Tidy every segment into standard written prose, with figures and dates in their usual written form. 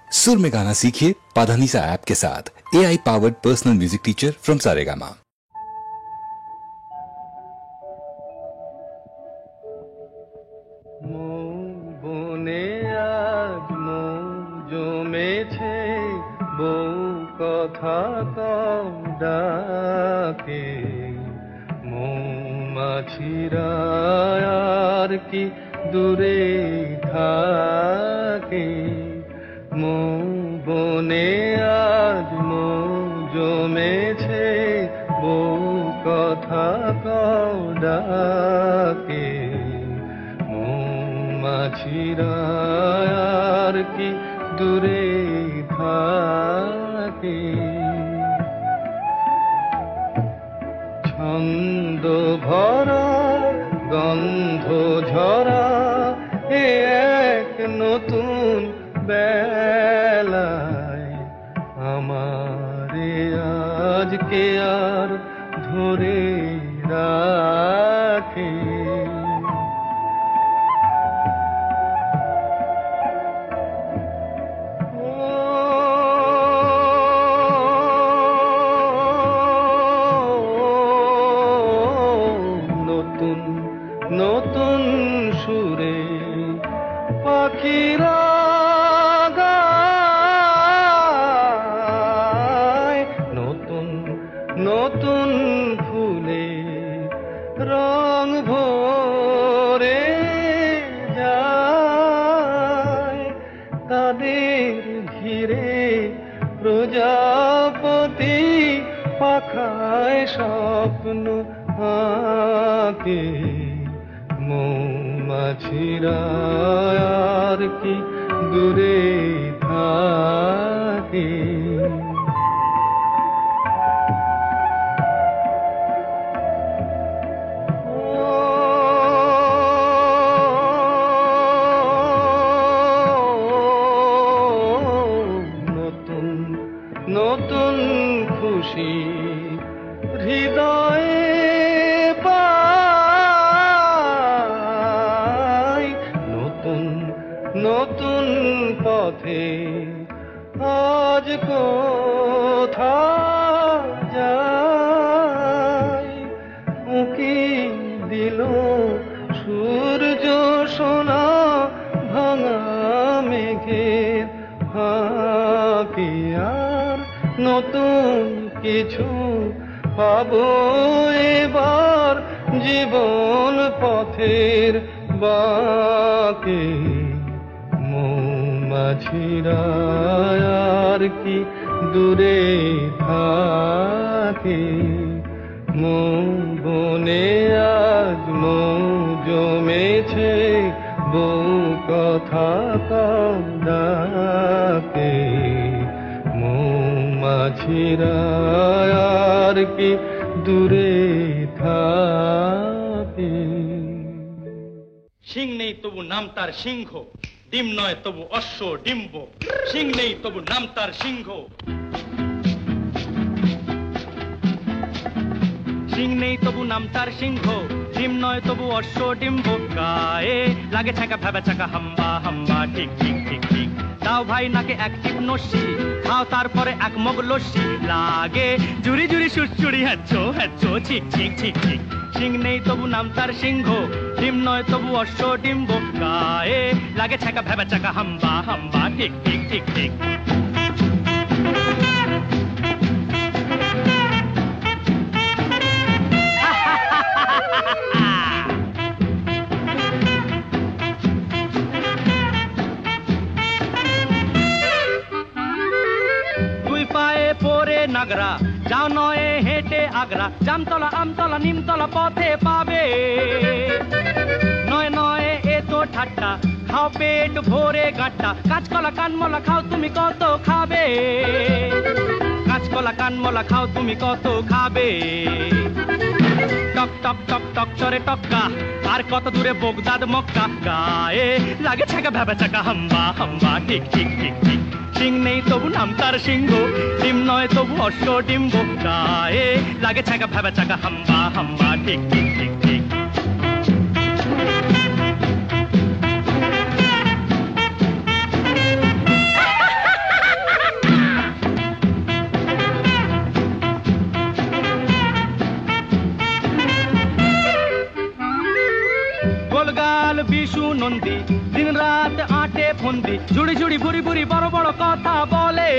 सुर में गाना सीखिए पाधानीसा ऐप के साथ। AI powered personal music teacher from Saregama. বনে আজ মৌ জমেছে, বউ কথা কম ডাকে। মৌমাছিরা আর কি দূরে থাকে। মৌ বনে আজ মৌ জমেছে, বউ কথা কম ডাকে। মাছিরা আর কি দূরে থাকে। ছন্দ ভরা গন্ধ ঝরা এ এক নতুন বেলায়, আমারে আজকে আর ধরে রাখে। নতুন সুরে পাখিরা গায়, নতুন নতুন ফুলে রং ভরে যায়। তাদের ঘিরে প্রজাপতি পাখায় স্বপ্ন আঁকে। মৌমাছিরা আর কি দূরে থাকে। নতুন নতুন খুশি হৃদয়ে নতুন পথে আজ কোথা যায়। উঁকি দিল সূর্য সোনা ভাঙা মেঘের ফাঁকে। আর নতুন কিছু পাবো এবার জীবন পথের বাঁকে। মৌমাছিরা আর কি দূরে থাকে। মৌ বনে আজ মৌ জমেছে, বউ কথা কম ডাকে। মৌমাছিরা আর কি দূরে থাকে। সিং নেই তবু নাম তার সিংহ, ডিম নয় তবু অশ্ব ডিম্ব। সিং নেই তবু নাম তার সিংহ, সিং নেই তবু নাম তার সিংহ। ডিম নয় তবু অশ্ব ডিম্ব। গায়ে লাগে ছাকা ভেবে চাকা হাম্বা হাম্বা ঠিক ঠিক ঠিক ঠিক। দাও ভাই নাকে এক টিপ নস্যি, খাও তারপরে এক মগ লস্যি। লাগে জুড়ি জুড়ি সুরচুরি হ্যাচ্ছো হ্যাচ্ছো ঠিক ঠিক ঠিক ঠিক। সিং নেই তবু নাম তার সিংহ, ডিম নয় তবু অশ্ব ডিম্ব। গায়ে লাগে ছাকা ভেবে চাকা হাম্বা হাম্বা ঠিক ঠিক ঠিক ঠিক। দুই পায়ে পরে নাগরা, যাও নয়ে হেঁটে আগ্রা। জামতলা আমতলা নিমতলা পথে পাবে। নয় নয় এ তো ঠাট্টা, খাও পেট ভরে গাঁটটা। কাঁচকলা কানমলা খাও তুমি কত খাবে। কাঁচকলা কানমলা খাও তুমি কত খাবে। টক টক টক টক চরে টক্কা, আর কত দূরে বগদাদ মক্কা। গায়ে লাগে ছাকা ভেবে চাকা হাম্বা হাম্বা ঠিক ঠিক ঠিক ঠিক। সিং নেই তবু নাম তার সিংহ, ডিম নয় তবু অশ্ব ডিম্ব। গায়ে লাগে ছাকা ভেবে চাকা হাম্বা হাম্বা ঠিক ঠিক ঠিক ঠিক। ঝুড়ি ঝুড়ি ভুরি ভুরি বড় বড় কথা বলে।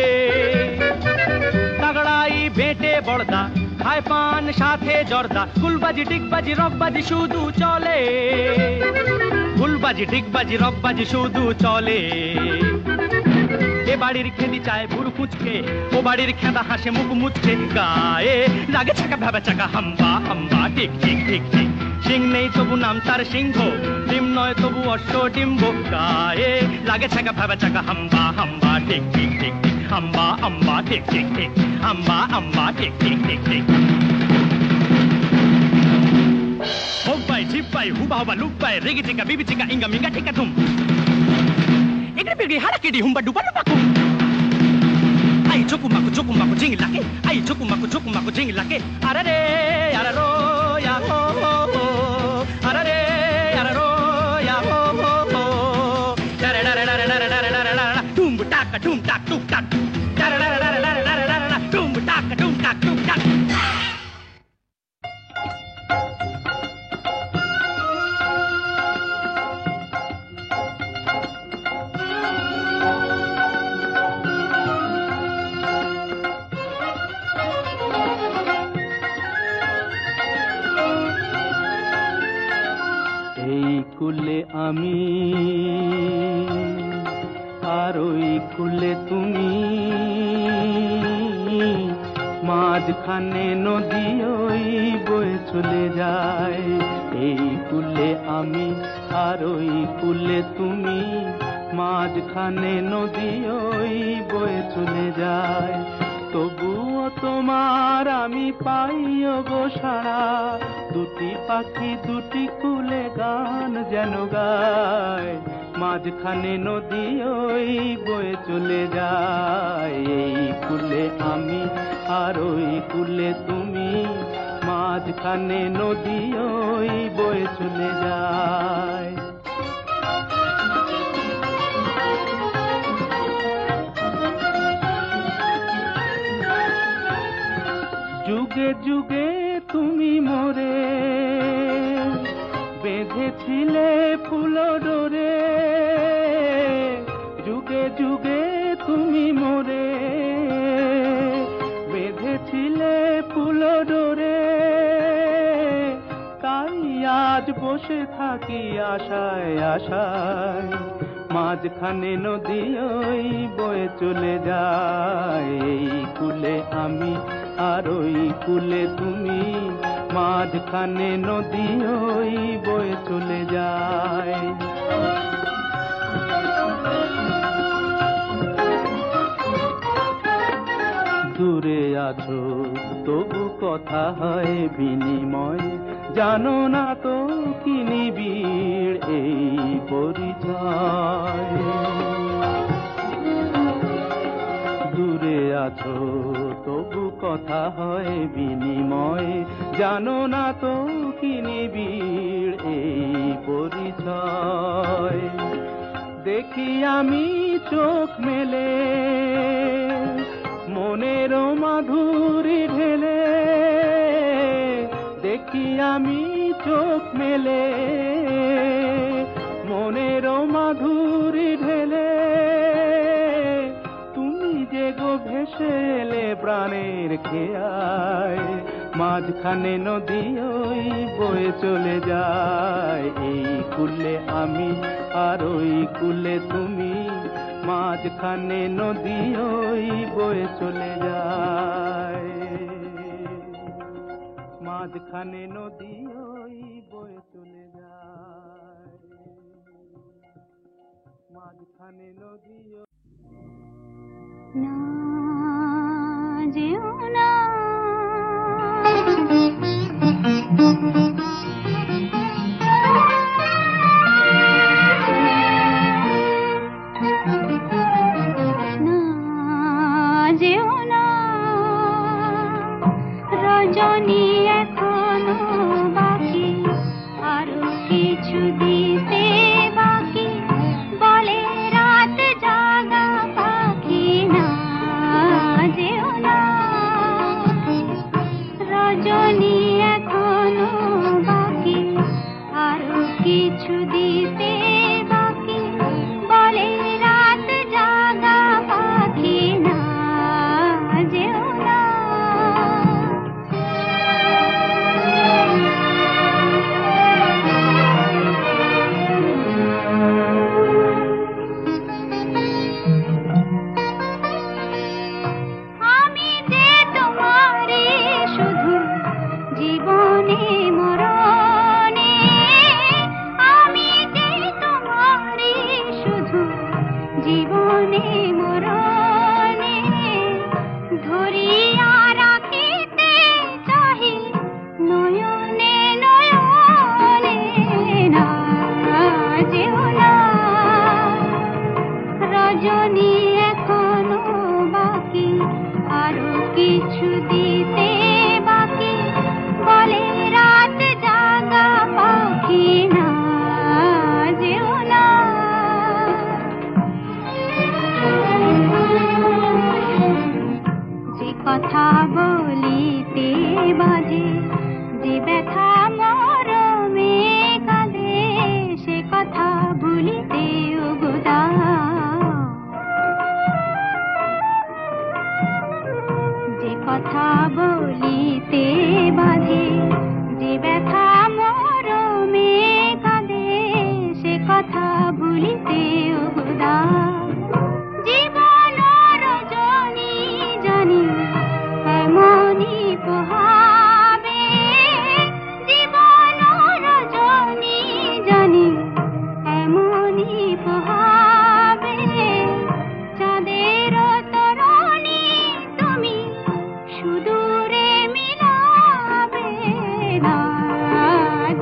তাগড়াই বেটে বড়দা খায় পান সাথে জর্দা, ফুলবাজি ডিগবাজি রকবাজি শুধু চলে। ফুলবাজি ডিগবাজি রকবাজি শুধু চলে। এ বাড়ির খেদি চায় ভুরু কুচকে, ও বাড়ির খেদা হাসে মুখ মুচকে, গায়ে লাগে ছাকা ভেবা চাকা হাম্বা হাম্বা টিক টিক টিক টিক। সিং নেই তবু নাম তার সিংহ, ডিম নয় তবু অশ্ব ডিম্ব, গায়ে লাগে ছাকা ভেবা চাকা হাম্বা হাম্বা টিক টিক টিক টিক। হাম্বা হাম্বা টিক টিক টিক, হাম্বা হাম্বা টিক টিক টিক টিক। হোবাই ঝিপাই হুবা হুবা লুপাই রেগে চিকা বিবি চিকা ইঙ্গা মিঙ্গা টিকা তুম একড়ে বিগড়ি হারাকিডি হুম্বা ডুবা ডুবা কুম। আই চকুমাকু জিঙ্গিলাকে, আই চকুমাকু জিঙ্গিলাকে, আরে আরারো ইয়া হো হো, আরে আরারো ইয়া হো হো, ডারে ডারে ডারে ডারে ডারে ডারে ডারে টুম টাকা টুম টাক টুক টাক, ডারে ডারে ডারে ডারে ডারে ডারে টুম টাকা টুম টাক টুক টাক। কুলে আমি আর ওই কুলে তুমি, মাঝখানে নদী ওই বয়ে চলে যায়। এই কুলে আমি আর ওই কুলে তুমি, মাঝখানে নদী ওই বয়ে চলে যায়। তবুও তোমার আমি পাইও গো সারা, দুটি পাখি দুটি কুলে গান যেন গায়। মাঝখানে নদী ওই বয়ে চলে যায়। এই কুলে আমি আর ওই কুলে তুমি, মাঝখানে নদী ওই বয়ে চলে যায়। যুগে যুগে তুমি মোরে বেঁধেছিলে ফুল ডোরে, যুগে যুগে তুমি মোরে বেঁধেছিলে ফুল ডোরে। তাই আজ বসে থাকি আশায় আশায়, মাঝখানে নদী ওই বয়ে চলে যায়। এই কুলে আমি আর ওই কুলে তুমি, মাঝখানে নদী ওই বয়ে চলে যায়। দূরে আছো তবু কথা হয় বিনিময়, জানো না তো কি নিবিড় এই পরিচয়। দূরে আছো তবু কথা হয় বিনিময়, জানো না তো কি নিবিড় এই পরিচয়। দেখি আমি চোখ মেলে মনের মাধুরী ঢেলে, দেখি আমি চোখ মেলে মনের মাধুরী ঢেলে। তুমি যে গো ভেসে এলে প্রাণের খেয়ায়, মাঝখানে নদী ওই বয়ে চলে যায়। এই কুলে আমি আর ওই কুলে তুমি, মাঝখানে নদী ওই বয়ে চলে যায়। মাঝখানে নদী ওই বয়ে চলে যায়। মাঝখানে নদী না যেও না রজনী এখনো বাকি, আরো কিছু দিতে বাকি, বলে রাত জাগা পাখি না যেও না। রজনী এখনো বাকি, আরো কিছু দিতে বাকি, বলে রাত কথা বলিতে বাজে, যে ব্যথা মরমে কাঁদে সে কথা ভুলিতে উগদা। যে কথা বলিতে বাজে, যে ব্যথা মরমে কাঁদে সে কথা ভুলিতে উগদা। জীবন রজনী জানি এমনই পোহাবে, জীবন রজনী জানি এমনই পোহাবে। চাঁদের তরণী তুমি সুদূরে মিলাবে না,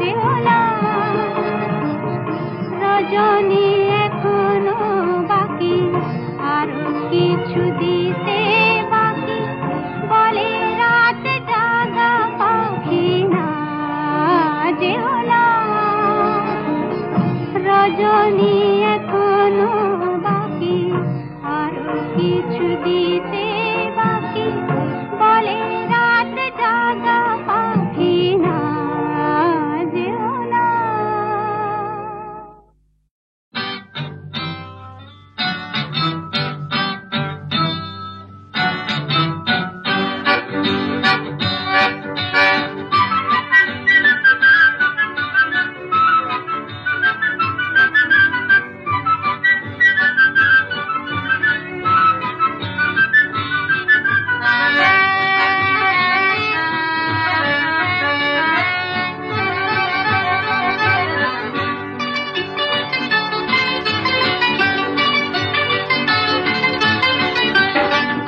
যেও না রজনী এখনো বাকি, আরো কিছু দিতে বাকি। বলে রাত জাগা পাখি না, যেও না রজনী এখনো বাকি, আরো কিছু দিতে বাকি। বলে রাত জাগা পাখি না, যেও না।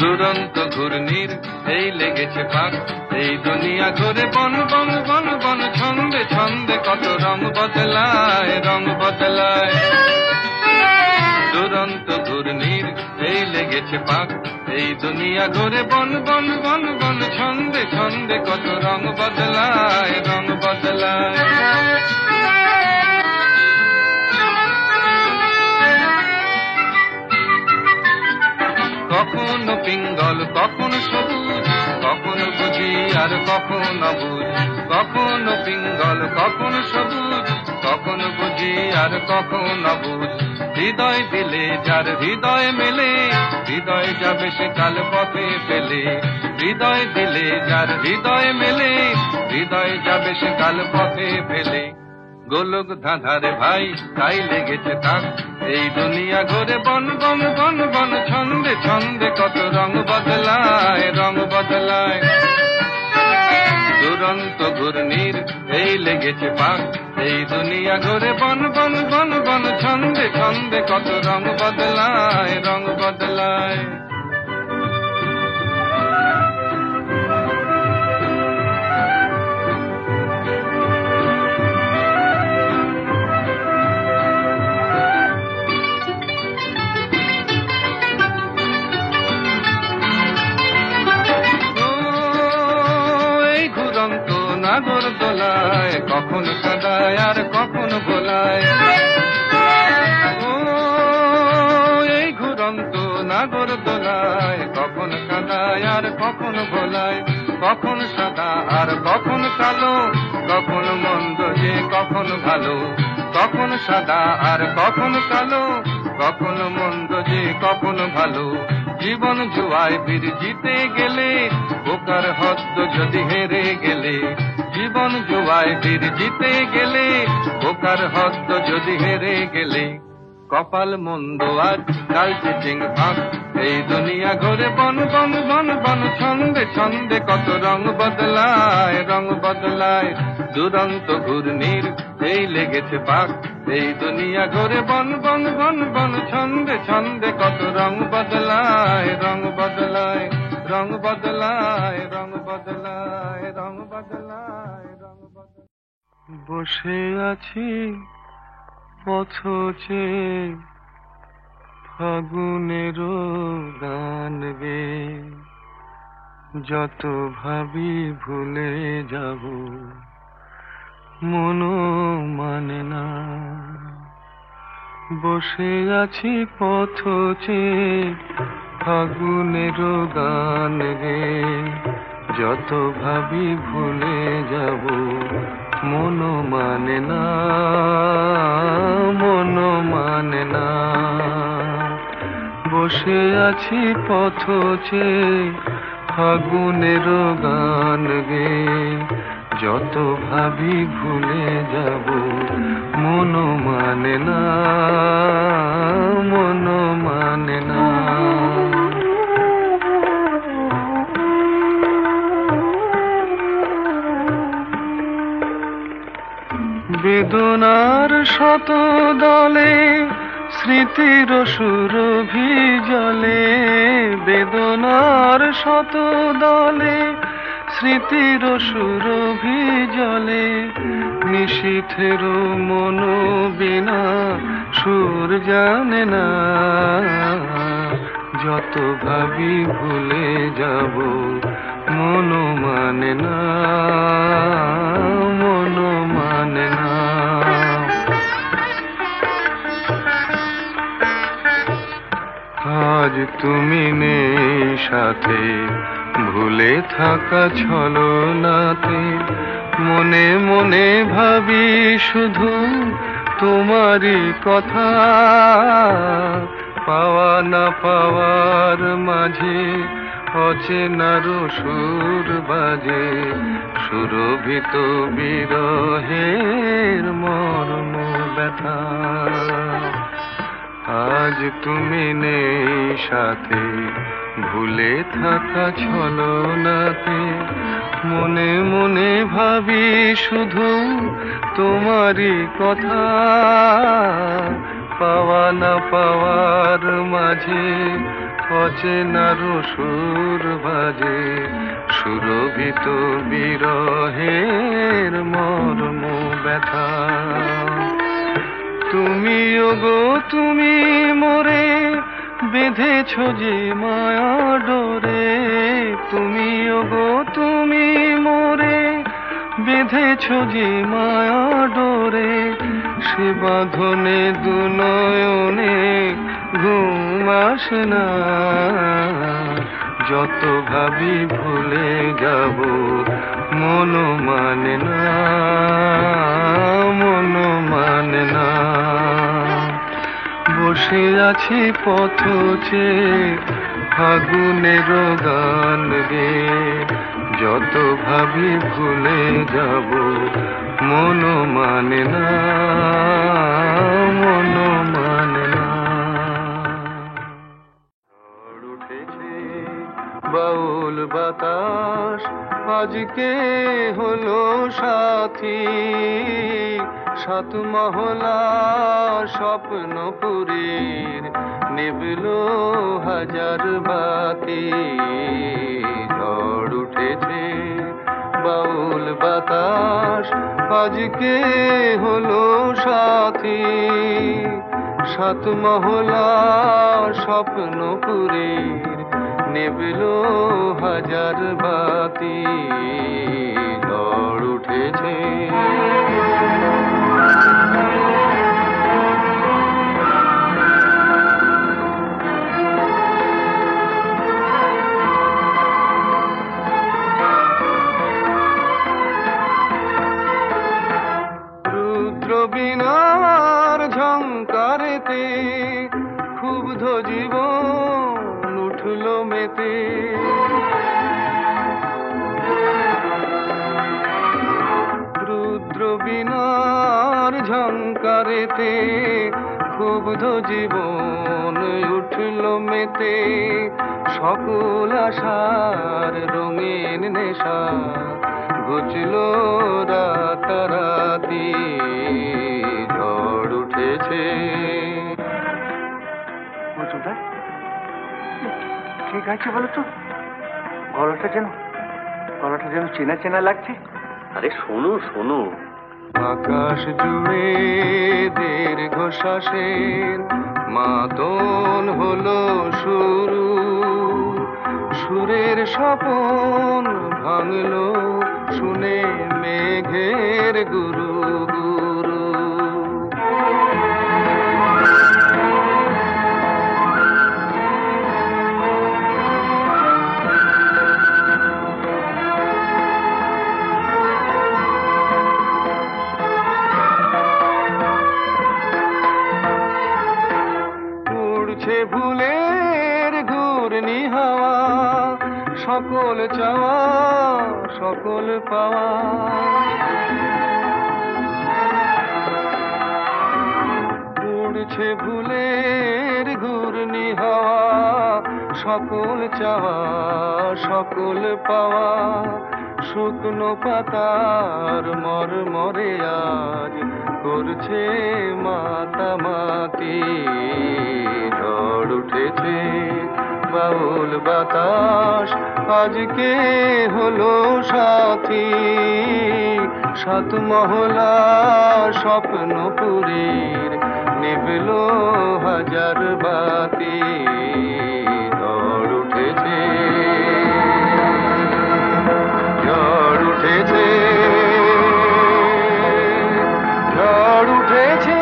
দুরন্ত ঘূর্ণির এই লেগেছে পাক, এই দুনিয়া ঘুরে বন বন বন বন। ছন্দে ছন্দে কত রং বদলায়, রং বদলায়। দুরন্ত ঘূর্ণির এই লেগেছে পাক, এই দুনিয়া ঘুরে বন বন বন বন। ছন্দে ছন্দে কত রং বদলায়, রং বদলায়। কখনো পিঙ্গল কখনো সবুজ, কখনো বুঝি আর কখনো অবুঝ। কখনো পিঙ্গল কখনো সবুজ, কখনো বুঝি আর কখনো অবুঝ। হৃদয় দিলে যার হৃদয় মেলে, হৃদয় যাবে সে কাল পথে ফেলে। হৃদয় দিলে যার হৃদয় মেলে, হৃদয় যাবে সে কাল পথে ফেলে। গোলক ধাঁধারে ভাই তাই লেগেছে তাক, এই দুনিয়া ঘুরে বন বন বন বন। ছন্দে ছন্দে কত রং বদলায়, রং বদলায়। দুরন্ত ঘূর্ণির এই লেগেছে পাক, এই দুনিয়া ঘুরে বন বন বন বন। ছন্দে ছন্দে কত রং বদলায়, রং বদলায়। নাগর দোলায় কখনো কাদায় আর কখনো ভোলায়। ও এই ঘুরন্ত নাগর দোলায় কখনো কাদায় আর কখনো ভোলায়। কখন সাদা আর কখন কালো, কখনো মন্দ যে কখনো ভালো। কখন সাদা আর কখনো কালো, কখনো মন্দ যে কখনো ভালো। জীবন জুয়ায় বীর জিতে গেলে, বোকার হদ্দ যদি হেরে গেলে। জীবন জুয়ায় বীর জিতে গেলে, বোকার হদ্দ যদি হেরে গেলে। কপাল মন্দ আজ কাল চিচিং ভাগ, এই দুনিয়া ঘুরে বন বন বন বন। ছন্দে ছন্দে কত রং বদলায়, রং বদলায়। দুরন্ত ঘূর্ণির এই লেগেছে পাক, এই দুনিয়া ঘুরে বন বন বন বন। ছন্দে ছন্দে কত রং বদলায়, রং বদলায়। রং বদলায়, রং বদলায়, রং বদলায়, রং বদলায়। বসে আছি পথচে ফাগুনেরও গান গে, যত ভাবি ভুলে যাব মনও মানে না। বসে আছি পথচে ফাগুনের গান গে যত ভাবি ভুলে যাব মন মানে না, মন মানে না। বসে আছি পথ চেয়ে ফাগুনের গান গে যত ভাবি ভুলে যাব মন মানে না, মন মানে না। বেদনার শত দলে স্মৃতির সুরভি জলে, বেদনার শত দলে স্মৃতির সুরভি জলে। নিশীথের মন বিনা সুর জানে না, যত ভাবি ভুলে যাব মন মানে না, মন মানে না। আজ তুমি নেই সাথে, ভুলে থাকা ছলনাতে মনে মনে ভাবি শুধু তোমারই কথা। পাওয়া না পাওয়ার মাঝে অচেনার সুর বাজে, সুরভিত বিরহের মর্ম ব্যথা। আজ তুমি নেই সাথে, ভুলে থাকা ছলনাতে মনে মনে ভাবি শুধু তোমারই কথা। পাওয়া না পাওয়ার মাঝে অচেনার সুর বাজে, সুরভিত বিরহের মর্ম ব্যথা। তুমি ওগো তুমি মোরে বেঁধেছ যে মায়া ডোরে, তুমি ওগো তুমি মোরে বেঁধেছ যে মায়া ডোরে। সে বাঁধনে দুনয়নে ঘুম আসে না, যত ভাবি ভুলে যাব মন মানে না, মন মানে না। বসে আছি পথ চেয়ে ফাগুনের গান গে যত ভাবি ভুলে যাব মন মানে না, মন মানে না। ঝড় উঠেছে বাউল বাতাস আজকে হলো সাথী, সাত মহলা স্বপ্নপুরীর নিবলো হাজার বাতি। ঝড় উঠেছে বাউল বাতাস আজকে হলো সাথী, সাত মহলা স্বপ্নপুরীর নিবলো হাজার বাতি। ঝড় উঠেছে রুদ্রবীণার ঝংকারেতে ক্ষুব্ধ জীবন উঠল মেতে। রুদ্রবীণার ঝংকারেতে ক্ষুব্ধ জীবন উঠল মেতে। সকল আশার রঙিন নেশা ঘুচল রাতারাতি। ঝড় উঠেছে ঠিক আছে বলো তো, গলাটা যেন চেনা চেনা লাগছে। আরে শোনো শোনো। আকাশ জুড়ে দীর্ঘশ্বাসের মাতন হলো শুরু, সুরের স্বপন ভাঙলো শুনে মেঘের গুরু গুরু। ঘূর্ণি হাওয়া, সকল চাওয়া সকল পাওয়া। উড়ছে ভুলের ঘূর্ণি হাওয়া, সকল চাওয়া সকল পাওয়া। শুকনো পাতার মরমরে আজ করছে মাতামাতি। ঝড় উঠেছে বাউল বাতাস আজকে হলো সাথী। সাত মহলা স্বপ্নপুরীর নিভল হাজার বাতি। ঝড় উঠেছে ঝড় উঠেছে ঝড় উঠেছে।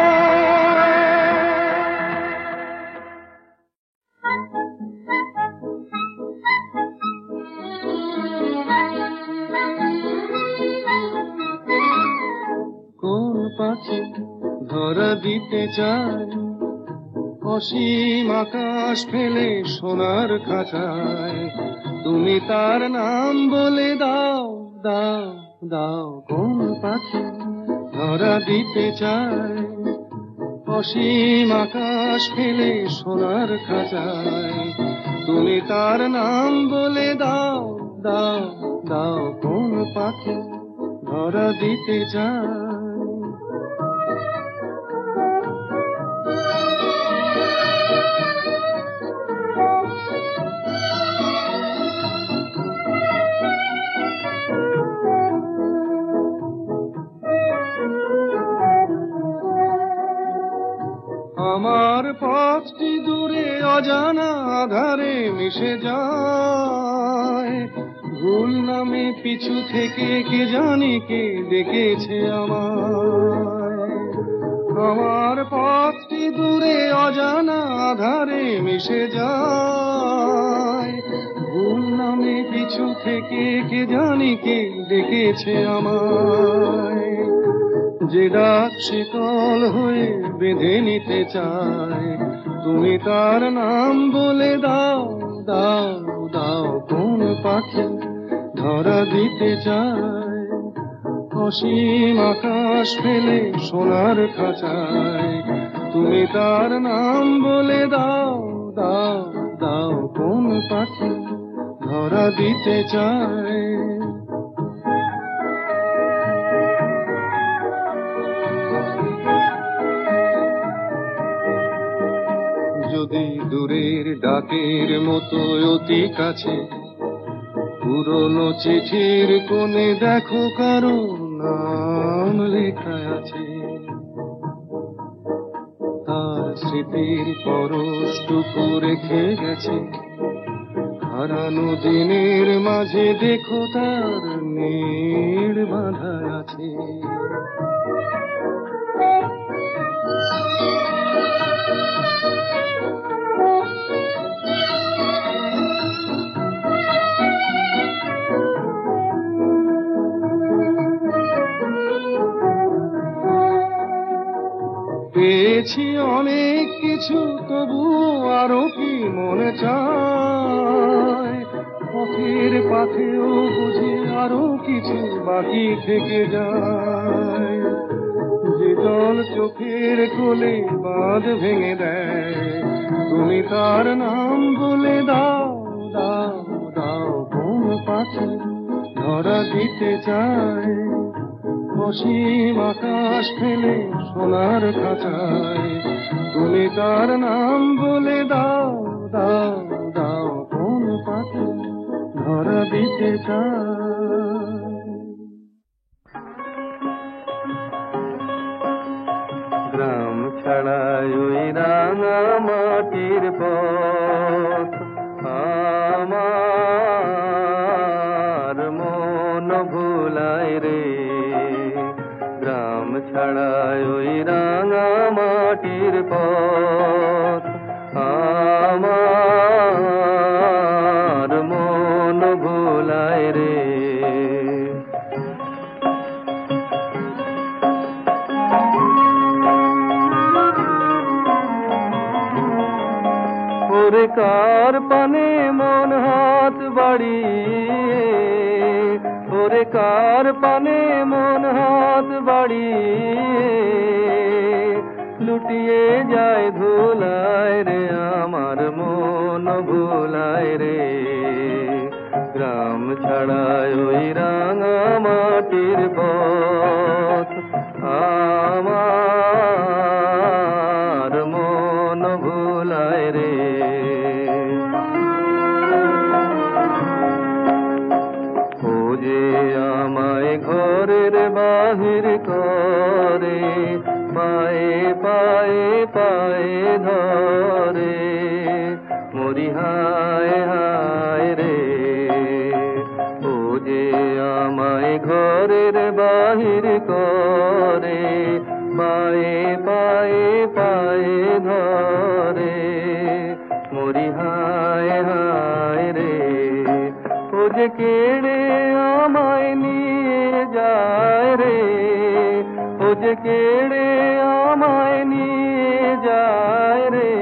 কোন পাখি ধরা দিতে চায় অসীম আকাশ ফেলে সোনার খাঁচায়? তুমি তার নাম বলে দাও দাও দাও। কোন পাখি ধরা দিতে চায় অসীম আকাশ ফেলে সোনার খাঁচায়? তুমি তার নাম বলে দাও দাও দাও। কোন পাখি ধরা দিতে চায়? আমার পথটি দূরে অজানা আধারে মিশে যায়। ভুল নামে পিছু থেকে কে জানি কে ডেকেছে আমায়। আমার পথটি দূরে অজানা আধারে মিশে যায়। ভুল নামে পিছু থেকে কে জানি কে ডেকেছে আমায়। যে ডাক শীতল হয়ে বেঁধে নিতে চায়, তুমি তার নাম বলে দাও দাও দাও। কোন পাখি ধরা দিতে চায় অসীম আকাশ ফেলে সোনার খাঁচায়? তুমি তার নাম বলে দাও দাও দাও। কোন পাখি ধরা দিতে চায়? যদি দূরের ডাকের মতো অতি কাছে পুরনো চিঠির কোণে দেখো কারো নাম লেখা আছে, তার স্মৃতির পরশটুকু রেখে গেছে হারানো দিনের মাঝে, দেখো তার নীড় বাঁধা আছে। পেয়েছি অনেক কিছু তবু আরো কি মনে চায়? পথের পাথেও বুঝি আরো কিছু বাকি থেকে যায়। যে জল চোখের কোলে বাঁধ ভেঙে দেয়, তুমি তার নাম বলে দাও দাও দাও। কোন পাখি ধরা দিতে চায় অসীম আকাশ ফেলে সোনার খাঁচায়? তুমি তার নাম বলে দাও দাও দাও। কোন পাখি ধরা দিতে চায়? গ্রাম ছাড়ায় ওই রাঙা মাটির পথ আমার মন ভুলায় রে। গ্রাম ছাড়ায় ওই রাঙা মাটির পথ আমার মন ভুলায় রে। বাড়িয়ে, ওরে কার পানে মন হাত বাড়িয়ে লুটিয়ে যায় ধুলায় রে, আমার মন ভুলায় রে। গ্রাম ছাড়ায় ওই রাঙা মাটির পথ, আমার মন ভুলায় রে। ও যে আমায় ঘরের বাহির করে, পায়ে পায়ে পায়ে ধরে, মরি হায় হায় রে। ও যে আমায় ঘরের বাহির করে, পায়ে পায়ে পায়ে ধরে, মরি হায় হায় রে। ও যে কেড়ে আমায় নিয়ে যায় রে, ও যে কেড়ে আমায় নিয়ে যায় রে,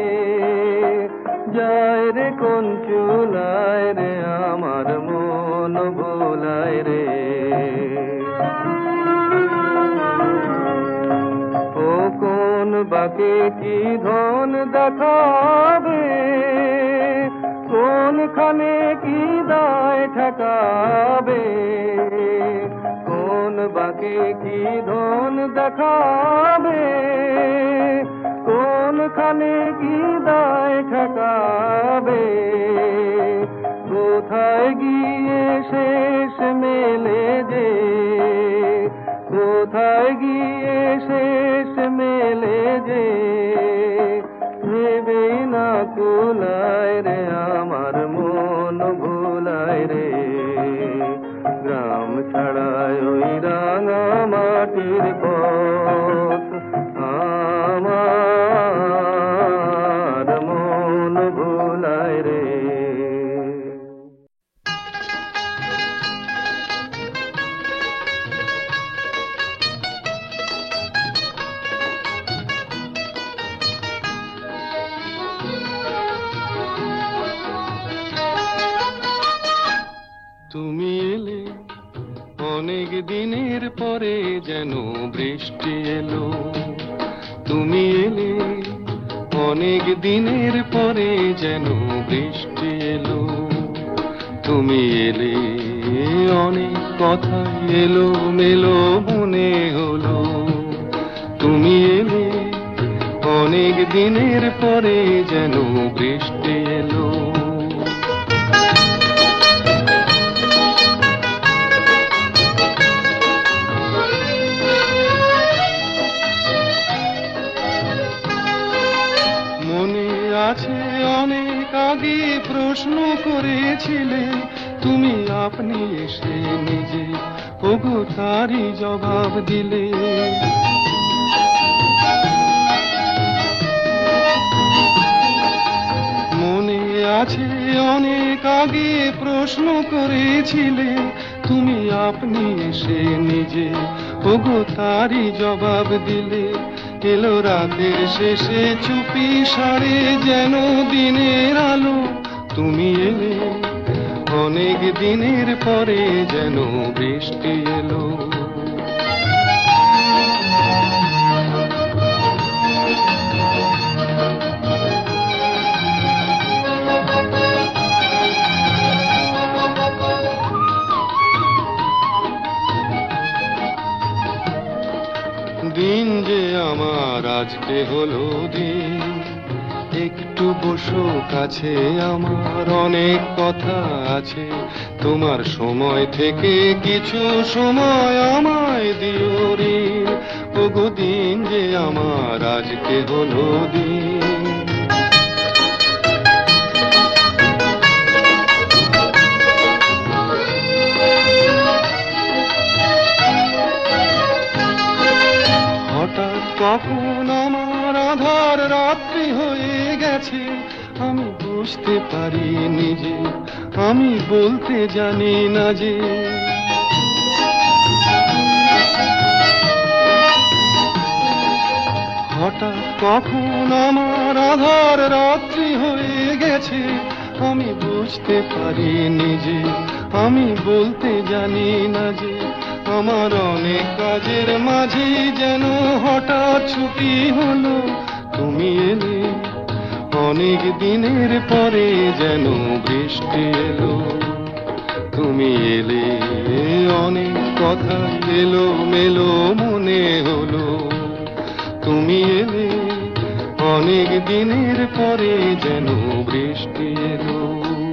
যায় রে কোন চুলায় রে, আমার মন ভুলায় রে। ও কোন বাকে কি ধন দেখাবে, কোনখানে কি দায় ঠেকাবে, কোন বাকে কি ধন দেখাবে, কোনখানে কি দায় ঠেকাবে। কোথায় গিয়ে শেষ মেলে যে, কোথায় গিয়ে শেষ মেলে যে, ভেবে না কুলায় রে, আমার মন ভুলায় রে। গ্রাম ছাড়ায় ওই রাঙা মাটির পথ, আমার মন ভুলায় রে। তুমি এলে অনেক দিনের পরে যেন বৃষ্টি এলো, তুমি এলে অনেক দিনের পরে যেন বৃষ্টি এলো। তুমি এলে অনেক কথা এলো মেলো মনে হলো, তুমি এলে অনেক দিনের পরে যেন বৃষ্টি এলো। আছে অনেক আগে প্রশ্ন করেছিলে তুমি, আপনি এসে নিজে ওগো তারই জবাব দিলে। মনে আছে অনেক আগে প্রশ্ন করেছিলে তুমি, আপনি এসে নিজে ওগো তারই জবাব দিলে। এলো রাতের শেষে চুপি সারে যেন দিনের আলো, তুমি এলে অনেক দিনের পরে যেন বৃষ্টি এলো। দিন যে আমার আজকে হলো দিন, একটু বসো কাছে, আমার অনেক কথা আছে। তোমার সময় থেকে কিছু সময় আমায় দিও রে, ওগো দিন যে আমার আজকে হলো দিন। হঠাৎ কখন আমার আধার রাত্রি হয়ে গেছে, আমি বুঝতে পারি নিজে, আমি বলতে জানি না যে। হঠাৎ কখন আমার আধার রাত্রি হয়ে গেছে, আমি বুঝতে পারিনি যে, আমি বলতে জানি না যে, আমার অনেক কাজের মাঝে যেন হঠাৎ ছুটি হলো তুমি এলে। অনেক দিনের পরে যেন বৃষ্টি এলো তুমি এলে। অনেক কথা এলো মেলো মনে হলো তুমি এলে। অনেক দিনের পরে যেন বৃষ্টি এলো।